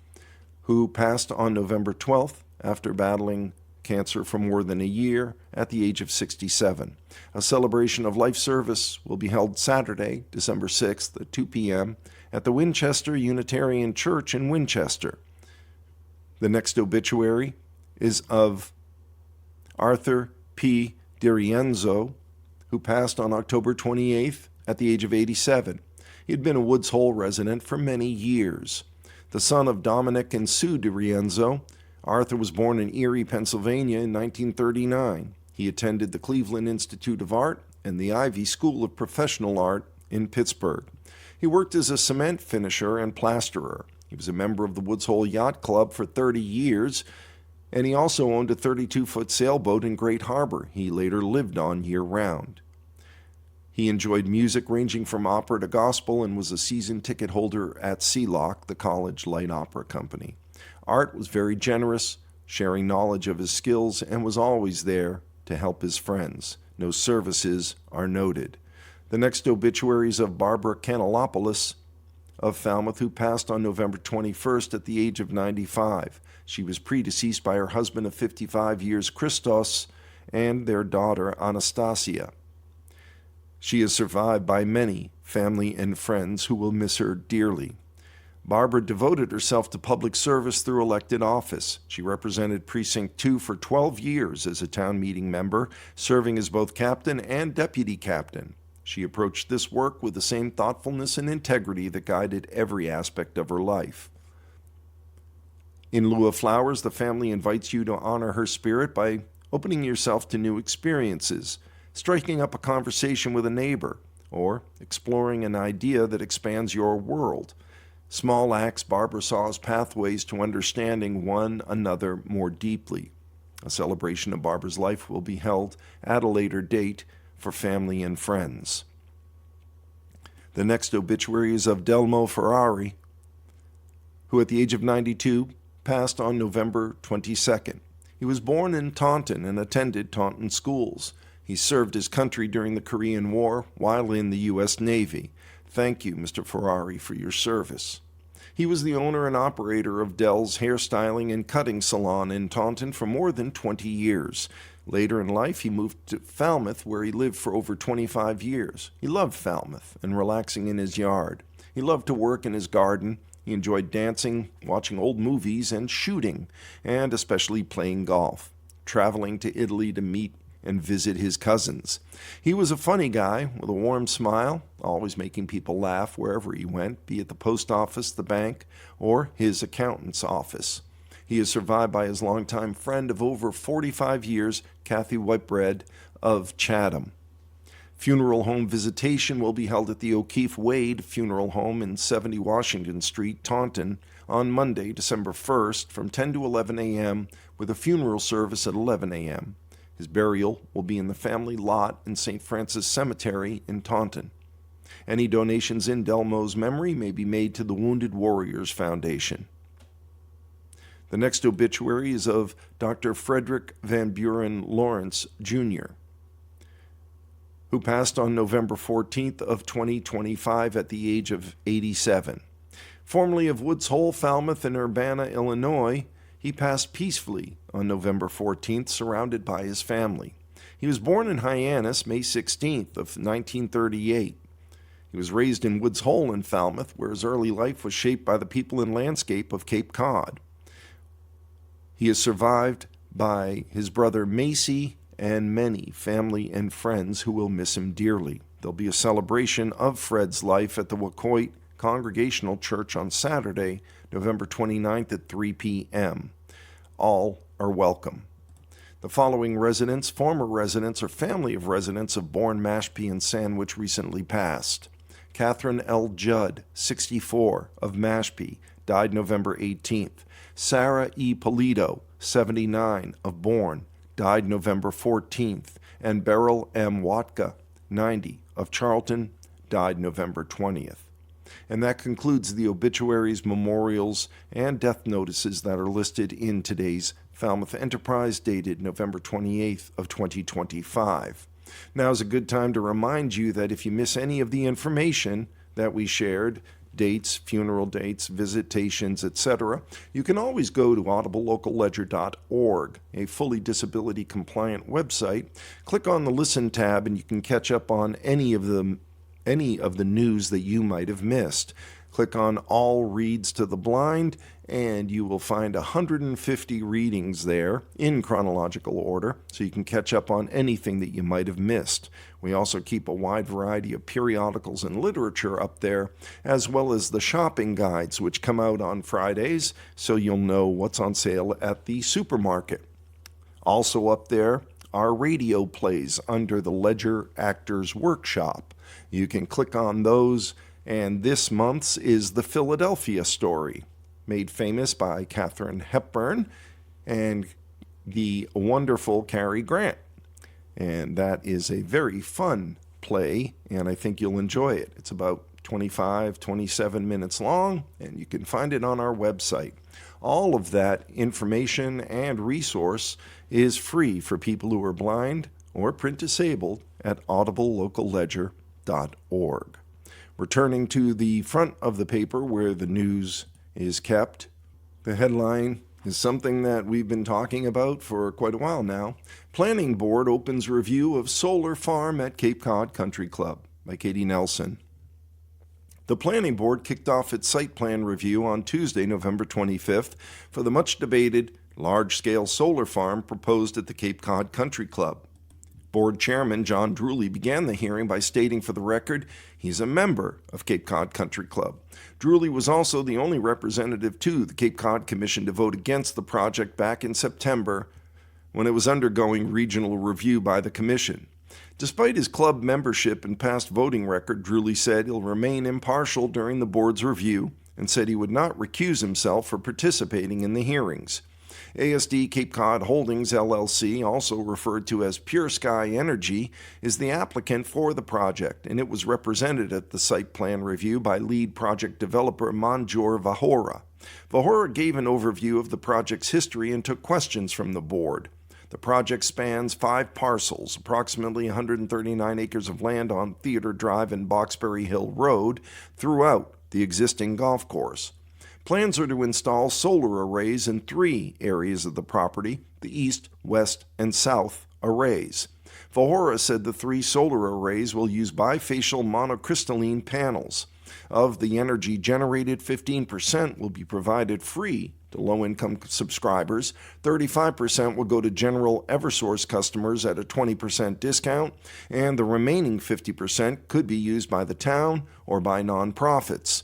who passed on November 12th after battling cancer for more than a year at the age of 67. A celebration of life service will be held Saturday, December 6th at 2 p.m. at the Winchester Unitarian Church in Winchester. The next obituary is of Arthur P. DiRienzo, who passed on October 28th at the age of 87. He had been a Woods Hole resident for many years. The son of Dominic and Sue DiRienzo, Arthur was born in Erie, Pennsylvania in 1939. He attended the Cleveland Institute of Art and the Ivy School of Professional Art in Pittsburgh. He worked as a cement finisher and plasterer. He was a member of the Woods Hole Yacht Club for 30 years, and he also owned a 32-foot sailboat in Great Harbor he later lived on year-round. He enjoyed music ranging from opera to gospel and was a season ticket holder at Sealock, the college light opera company. Art was very generous, sharing knowledge of his skills, and was always there to help his friends. No services are noted. The next obituaries of Barbara Kanelopoulos of Falmouth, who passed on November 21st at the age of 95. She was predeceased by her husband of 55 years, Christos, and their daughter, Anastasia. She is survived by many family and friends who will miss her dearly. Barbara devoted herself to public service through elected office. She represented Precinct 2 for 12 years as a town meeting member, serving as both captain and deputy captain. She approached this work with the same thoughtfulness and integrity that guided every aspect of her life. In lieu of flowers, the family invites you to honor her spirit by opening yourself to new experiences, striking up a conversation with a neighbor, or exploring an idea that expands your world. Small acts Barbara saw as pathways to understanding one another more deeply. A celebration of Barbara's life will be held at a later date for family and friends. The next obituary is of Delmo Ferrari, who at the age of 92 passed on November 22nd. He was born in Taunton and attended Taunton schools. He served his country during the Korean War while in the U.S. Navy. Thank you, Mr. Ferrari, for your service. He was the owner and operator of Dell's hairstyling and cutting salon in Taunton for more than 20 years. Later in life, he moved to Falmouth, where he lived for over 25 years. He loved Falmouth and relaxing in his yard. He loved to work in his garden. He enjoyed dancing, watching old movies, and shooting, and especially playing golf, traveling to Italy to meet and visit his cousins. He was a funny guy with a warm smile, always making people laugh wherever he went, be it the post office, the bank, or his accountant's office. He is survived by his longtime friend of over 45 years, Kathy Whitebread of Chatham. Funeral home visitation will be held at the O'Keefe Wade Funeral Home in 70 Washington Street, Taunton, on Monday, December 1st, from 10 to 11 a.m., with a funeral service at 11 a.m. His burial will be in the family lot in St. Francis Cemetery in Taunton. Any donations in Delmo's memory may be made to the Wounded Warriors Foundation. The next obituary is of Dr. Frederick Van Buren Lawrence, Jr., who passed on November 14th of 2025 at the age of 87. Formerly of Woods Hole, Falmouth, and Urbana, Illinois, he passed peacefully on November 14th, surrounded by his family. He was born in Hyannis, May 16th of 1938. He was raised in Woods Hole in Falmouth, where his early life was shaped by the people and landscape of Cape Cod. He is survived by his brother Macy and many family and friends who will miss him dearly. There'll be a celebration of Fred's life at the Wacoit Congregational Church on Saturday, November 29th at 3 p.m. All are welcome. The following residents, former residents, or family of residents of Bourne, Mashpee, and Sandwich recently passed. Catherine L. Judd, 64, of Mashpee, died November 18th. Sarah E. Polito, 79, of Bourne, died November 14th. And Beryl M. Watka, 90, of Charlton, died November 20th. And that concludes the obituaries, memorials, and death notices that are listed in today's Falmouth Enterprise, dated November 28th of 2025. Now is a good time to remind you that if you miss any of the information that we shared, dates, funeral dates, visitations, etc., you can always go to audiblelocalledger.org, a fully disability-compliant website. Click on the Listen tab, and you can catch up on any of the news that you might have missed. Click on All Reads to the Blind, and you will find 150 readings there in chronological order, so you can catch up on anything that you might have missed. We also keep a wide variety of periodicals and literature up there, as well as the shopping guides, which come out on Fridays, so you'll know what's on sale at the supermarket. Also up there are radio plays under the Ledger Actors Workshop. You can click on those, and this month's is The Philadelphia Story, made famous by Katharine Hepburn and the wonderful Cary Grant. And that is a very fun play, and I think you'll enjoy it. It's about 27 minutes long, and you can find it on our website. All of that information and resource is free for people who are blind or print disabled at audiblelocalledger.org. Returning to the front of the paper where the news is kept, the headline is something that we've been talking about for quite a while now. Planning Board opens review of solar farm at Cape Cod Country Club by Katie Nelson. The Planning Board kicked off its site plan review on Tuesday, November 25th, for the much-debated large-scale solar farm proposed at the Cape Cod Country Club. Board Chairman John Drewley began the hearing by stating for the record he's a member of Cape Cod Country Club. Drewley was also the only representative to the Cape Cod Commission to vote against the project back in September when it was undergoing regional review by the Commission. Despite his club membership and past voting record, Drewley said he'll remain impartial during the board's review and said he would not recuse himself for participating in the hearings. ASD Cape Cod Holdings, LLC, also referred to as Pure Sky Energy, is the applicant for the project, and it was represented at the site plan review by lead project developer Manjor Vahora. Vahora gave an overview of the project's history and took questions from the board. The project spans 5 parcels, approximately 139 acres of land on Theater Drive and Boxbury Hill Road, throughout the existing golf course. Plans are to install solar arrays in 3 areas of the property, the east, west, and south arrays. Vahora said the 3 solar arrays will use bifacial monocrystalline panels. Of the energy generated, 15% will be provided free to low-income subscribers, 35% will go to general Eversource customers at a 20% discount, and the remaining 50% could be used by the town or by nonprofits.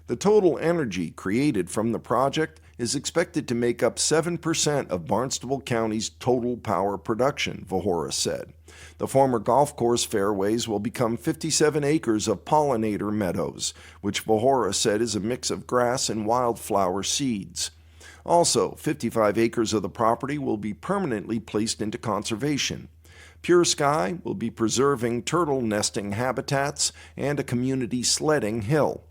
The total energy created from the project is expected to make up 7% of Barnstable County's total power production, Vahora said. The former golf course fairways will become 57 acres of pollinator meadows, which Vahora said is a mix of grass and wildflower seeds. Also, 55 acres of the property will be permanently placed into conservation. Pure Sky will be preserving turtle nesting habitats and a community sledding hill.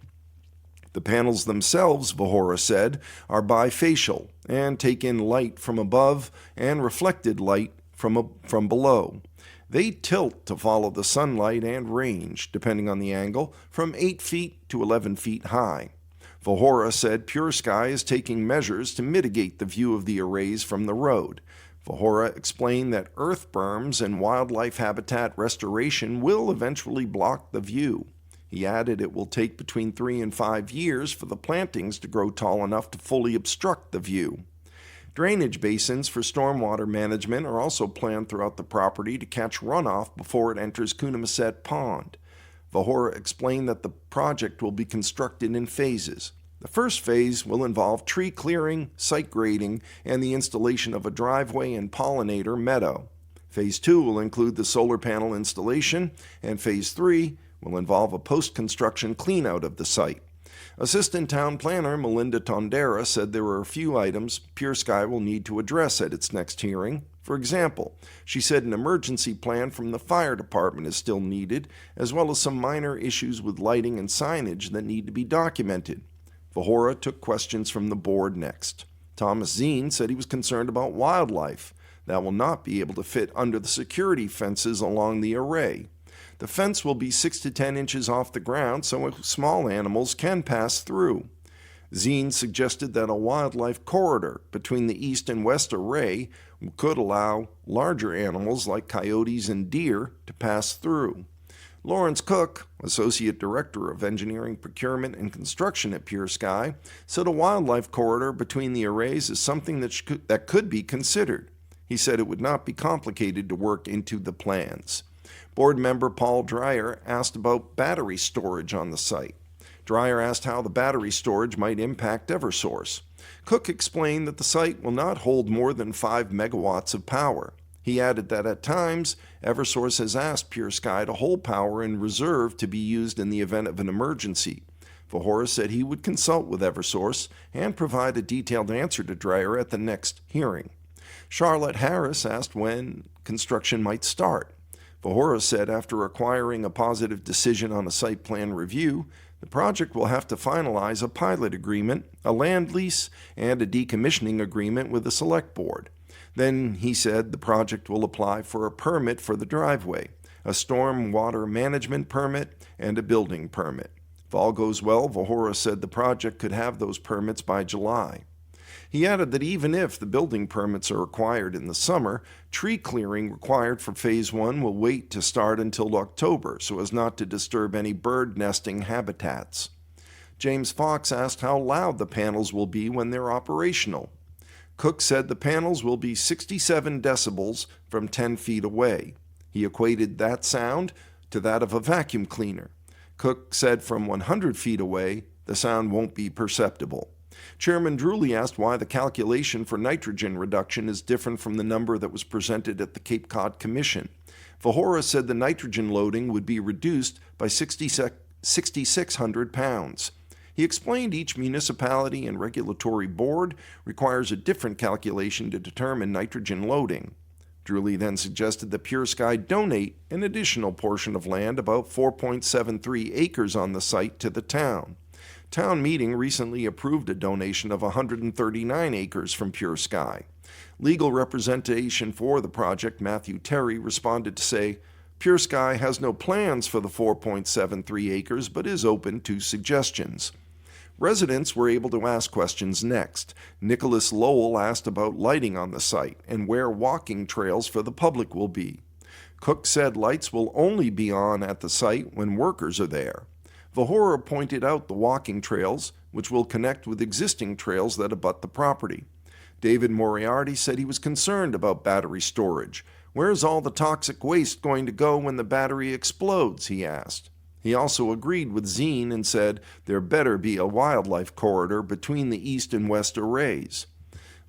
The panels themselves, Vahora said, are bifacial and take in light from above and reflected light from below. They tilt to follow the sunlight and range, depending on the angle, from 8 feet to 11 feet high. Vahora said Pure Sky is taking measures to mitigate the view of the arrays from the road. Vahora explained that earth berms and wildlife habitat restoration will eventually block the view. He added it will take between 3 and 5 years for the plantings to grow tall enough to fully obstruct the view. Drainage basins for stormwater management are also planned throughout the property to catch runoff before it enters Coonamessett Pond. Vahora explained that the project will be constructed in phases. The first phase will involve tree clearing, site grading, and the installation of a driveway and pollinator meadow. Phase 2 will include the solar panel installation, and Phase 3 will involve a post-construction cleanout of the site. Assistant Town Planner Melinda Tondera said there are a few items Pure Sky will need to address at its next hearing. For example, she said an emergency plan from the fire department is still needed, as well as some minor issues with lighting and signage that need to be documented. Vahora took questions from the board next. Thomas Zine said he was concerned about wildlife that will not be able to fit under the security fences along the array. The fence will be 6 to 10 inches off the ground so small animals can pass through. Zine suggested that a wildlife corridor between the east and west array could allow larger animals like coyotes and deer to pass through. Lawrence Cook, Associate Director of Engineering, Procurement, and Construction at Pure Sky, said a wildlife corridor between the arrays is something that could be considered. He said it would not be complicated to work into the plans. Board member Paul Dreyer asked about battery storage on the site. Dreyer asked how the battery storage might impact Eversource. Cook explained that the site will not hold more than 5 megawatts of power. He added that at times, Eversource has asked Pure Sky to hold power in reserve to be used in the event of an emergency. Vahora said he would consult with Eversource and provide a detailed answer to Dreyer at the next hearing. Charlotte Harris asked when construction might start. Vahora said after acquiring a positive decision on a site plan review, the project will have to finalize a pilot agreement, a land lease, and a decommissioning agreement with the select board. Then, he said, the project will apply for a permit for the driveway, a storm water management permit, and a building permit. If all goes well, Vahora said the project could have those permits by July. He added that even if the building permits are required in the summer, tree clearing required for Phase 1 will wait to start until October so as not to disturb any bird nesting habitats. James Fox asked how loud the panels will be when they're operational. Cook said the panels will be 67 decibels from 10 feet away. He equated that sound to that of a vacuum cleaner. Cook said from 100 feet away, the sound won't be perceptible. Chairman Drewley asked why the calculation for nitrogen reduction is different from the number that was presented at the Cape Cod Commission. Vahora said the nitrogen loading would be reduced by 6,600 pounds. He explained each municipality and regulatory board requires a different calculation to determine nitrogen loading. Drewley then suggested that Pure Sky donate an additional portion of land, about 4.73 acres on the site, to the town. Town meeting recently approved a donation of 139 acres from Pure Sky. Legal representation for the project, Matthew Terry, responded to say, Pure Sky has no plans for the 4.73 acres but is open to suggestions. Residents were able to ask questions next. Nicholas Lowell asked about lighting on the site and where walking trails for the public will be. Cook said lights will only be on at the site when workers are there. Vahora pointed out the walking trails, which will connect with existing trails that abut the property. David Moriarty said he was concerned about battery storage. Where's all the toxic waste going to go when the battery explodes, he asked. He also agreed with Zine and said there better be a wildlife corridor between the east and west arrays.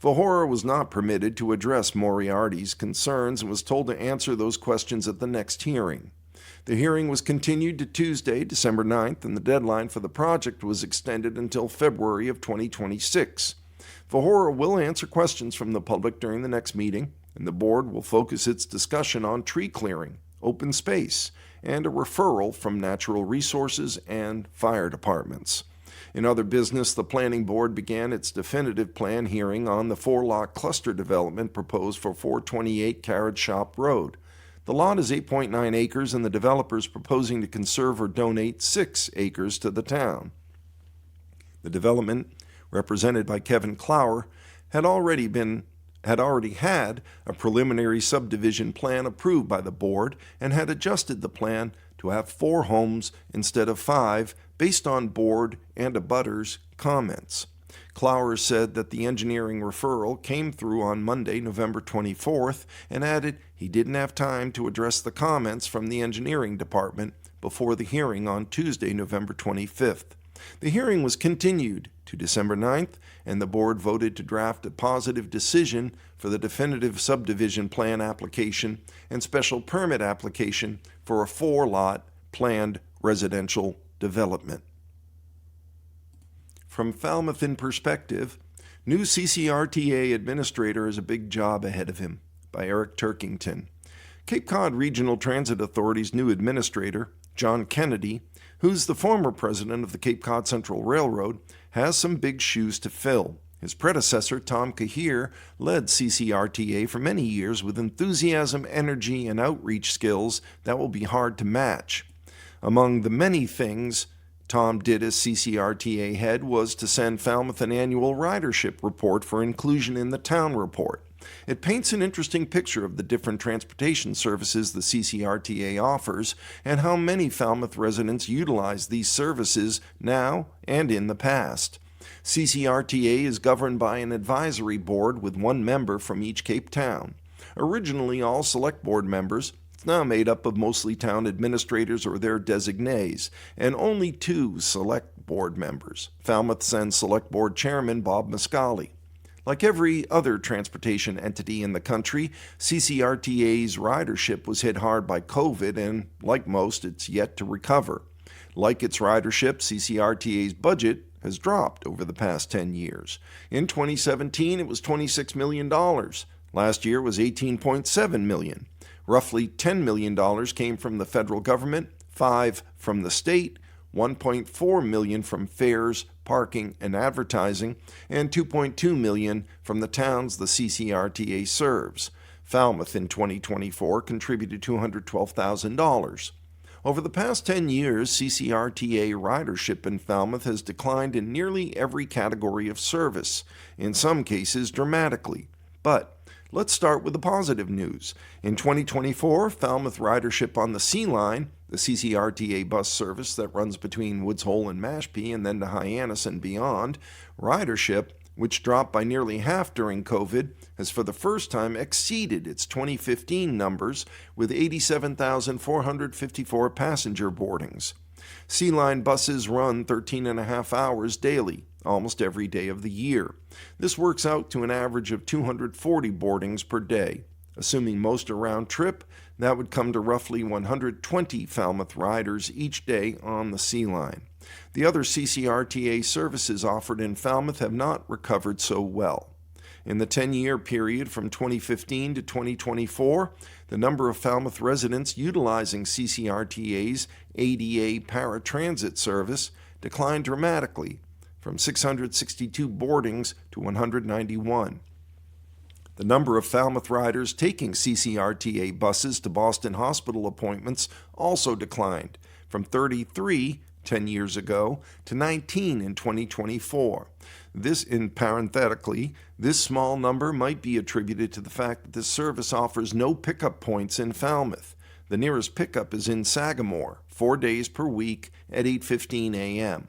Vahora was not permitted to address Moriarty's concerns and was told to answer those questions at the next hearing. The hearing was continued to Tuesday, December 9th, and the deadline for the project was extended until February of 2026. Vahora will answer questions from the public during the next meeting, and the board will focus its discussion on tree clearing, open space, and a referral from natural resources and fire departments. In other business, the planning board began its definitive plan hearing on the 4-lot cluster development proposed for 428 Carriage Shop Road. The lot is 8.9 acres, and the developer is proposing to conserve or donate 6 acres to the town. The development, represented by Kevin Clower, had already had a preliminary subdivision plan approved by the board and had adjusted the plan to have 4 homes instead of 5 based on board and abutters' comments. Clower said that the engineering referral came through on Monday, November 24th, and added he didn't have time to address the comments from the engineering department before the hearing on Tuesday, November 25th. The hearing was continued to December 9th, and the board voted to draft a positive decision for the definitive subdivision plan application and special permit application for a 4-lot planned residential development. From Falmouth in Perspective, new CCRTA administrator has a big job ahead of him, by Eric Turkington. Cape Cod Regional Transit Authority's new administrator, John Kennedy, who's the former president of the Cape Cod Central Railroad, has some big shoes to fill. His predecessor, Tom Cahir, led CCRTA for many years with enthusiasm, energy, and outreach skills that will be hard to match. Among the many things Tom did as CCRTA head was to send Falmouth an annual ridership report for inclusion in the town report. It paints an interesting picture of the different transportation services the CCRTA offers and how many Falmouth residents utilize these services now and in the past. CCRTA is governed by an advisory board with 1 member from each Cape town. Originally all select board members, it's now made up of mostly town administrators or their designees, and only 2 select board members, Falmouth's and select board chairman Bob Mascali. Like every other transportation entity in the country, CCRTA's ridership was hit hard by COVID, and like most, it's yet to recover. Like its ridership, CCRTA's budget has dropped over the past 10 years. In 2017, it was $26 million. Last year was $18.7 million. Roughly $10 million came from the federal government, $5 million from the state, $1.4 million from fares, parking, and advertising, and $2.2 million from the towns the CCRTA serves. Falmouth in 2024 contributed $212,000. Over the past 10 years, CCRTA ridership in Falmouth has declined in nearly every category of service, in some cases dramatically. But let's start with the positive news. In 2024, Falmouth ridership on the Sea Line, the CCRTA bus service that runs between Woods Hole and Mashpee and then to Hyannis and beyond, ridership, which dropped by nearly half during COVID, has for the first time exceeded its 2015 numbers with 87,454 passenger boardings. Sea Line buses run 13 and a half hours daily, almost every day of the year. This works out to an average of 240 boardings per day. Assuming most are round trip, that would come to roughly 120 Falmouth riders each day on the Sea Line. The other CCRTA services offered in Falmouth have not recovered so well. In the 10-year period from 2015 to 2024, the number of Falmouth residents utilizing CCRTA's ADA paratransit service declined dramatically, from 662 boardings to 191. The number of Falmouth riders taking CCRTA buses to Boston Hospital appointments also declined, from 33 10 years ago to 19 in 2024. This small number might be attributed to the fact that this service offers no pickup points in Falmouth. The nearest pickup is in Sagamore, 4 days per week at 8:15 a.m.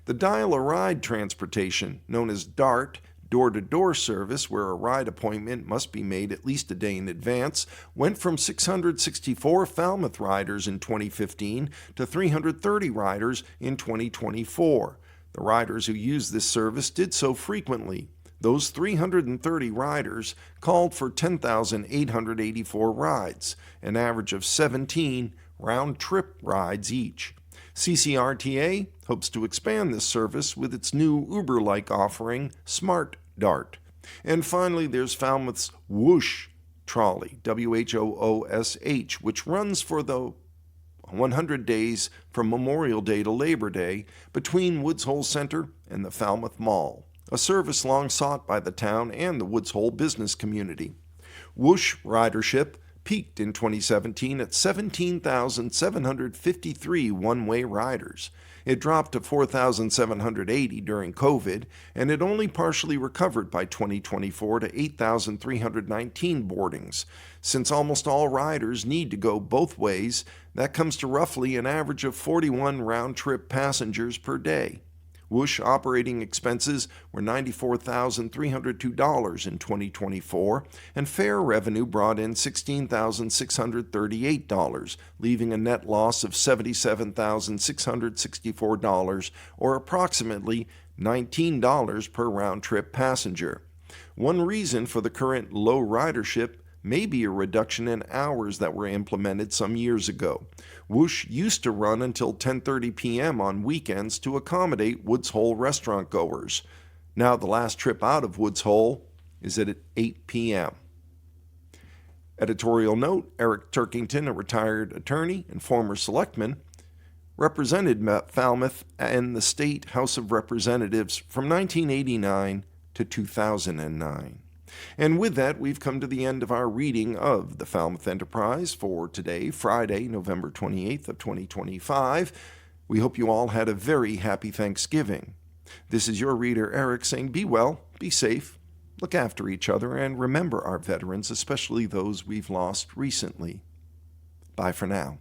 The Dial-A-Ride transportation, known as DART, door-to-door service, where a ride appointment must be made at least a day in advance, went from 664 Falmouth riders in 2015 to 330 riders in 2024. The riders who used this service did so frequently. Those 330 riders called for 10,884 rides, an average of 17 round-trip rides each. CCRTA hopes to expand this service with its new Uber-like offering, Smart Dart. And finally, there's Falmouth's Whoosh trolley, WHOOSH, which runs for the 100 days from Memorial Day to Labor Day between Woods Hole Center and the Falmouth Mall, a service long sought by the town and the Woods Hole business community. Whoosh ridership peaked in 2017 at 17,753 one-way riders. It dropped to 4,780 during COVID, and it only partially recovered by 2024 to 8,319 boardings. Since almost all riders need to go both ways, that comes to roughly an average of 41 round-trip passengers per day. Whoosh operating expenses were $94,302 in 2024, and fare revenue brought in $16,638, leaving a net loss of $77,664, or approximately $19 per round-trip passenger. One reason for the current low ridership may be a reduction in hours that were implemented some years ago. Whoosh used to run until 10:30 p.m. on weekends to accommodate Woods Hole restaurant goers. Now the last trip out of Woods Hole is at 8 p.m. Editorial note: Eric Turkington, a retired attorney and former selectman, represented Falmouth in the State House of Representatives from 1989 to 2009. And with that, we've come to the end of our reading of the Falmouth Enterprise for today, Friday, November 28th of 2025. We hope you all had a very happy Thanksgiving. This is your reader, Eric, saying be well, be safe, look after each other, and remember our veterans, especially those we've lost recently. Bye for now.